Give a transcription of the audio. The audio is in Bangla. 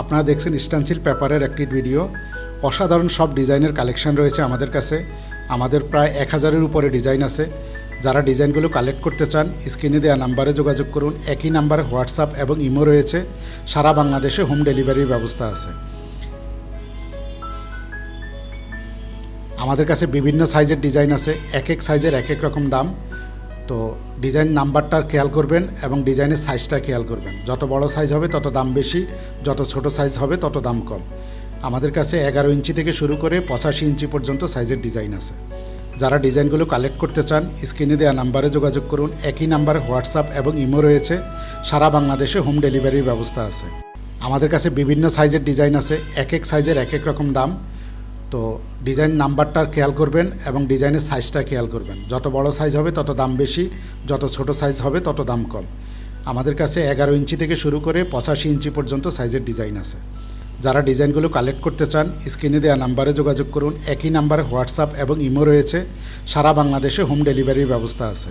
আপনারা দেখছেন স্টেনসিল পেপারের একটি ভিডিও। অসাধারণ সব ডিজাইনের কালেকশন রয়েছে আমাদের কাছে। আমাদের প্রায় 1000-এর উপরে ডিজাইন আছে। যারা ডিজাইনগুলো কালেক্ট করতে চান স্ক্রিনে দেওয়া নাম্বারে যোগাযোগ করুন। একই নাম্বারে হোয়াটসঅ্যাপ এবং ইমো রয়েছে। সারা বাংলাদেশে হোম ডেলিভারির ব্যবস্থা আছে। আমাদের কাছে বিভিন্ন সাইজের ডিজাইন আছে। এক এক সাইজের এক এক রকম দাম। তো ডিজাইন নাম্বারটা খেয়াল করবেন এবং ডিজাইনের সাইজটা খেয়াল করবেন। যত বড় সাইজ হবে তত দাম বেশি, যত ছোট সাইজ হবে তত দাম কম। আমাদের কাছে 11 ইঞ্চি থেকে শুরু করে 85 ইঞ্চি পর্যন্ত সাইজের ডিজাইন আছে। যারা ডিজাইনগুলো কালেক্ট করতে চান স্ক্রিনে দেওয়া নাম্বারে যোগাযোগ করুন। একই নাম্বারে হোয়াটসঅ্যাপ এবং ইমো রয়েছে। সারা বাংলাদেশে হোম ডেলিভারির ব্যবস্থা আছে। আমাদের কাছে বিভিন্ন সাইজের ডিজাইন আছে। এক এক সাইজের এক এক রকম দাম। তো ডিজাইন নাম্বারটা খেয়াল করবেন এবং ডিজাইনের সাইজটা খেয়াল করবেন। যত বড় সাইজ হবে তত দাম বেশি, যত ছোট সাইজ হবে তত দাম কম। আমাদের কাছে 11 ইঞ্চি থেকে শুরু করে 85 ইঞ্চি পর্যন্ত সাইজের ডিজাইন আছে। যারা ডিজাইনগুলো কালেক্ট করতে চান স্ক্রিনে দেওয়া নাম্বারে যোগাযোগ করুন। একই নাম্বারে হোয়াটসঅ্যাপ এবং ইমো রয়েছে। সারা বাংলাদেশে হোম ডেলিভারির ব্যবস্থা আছে।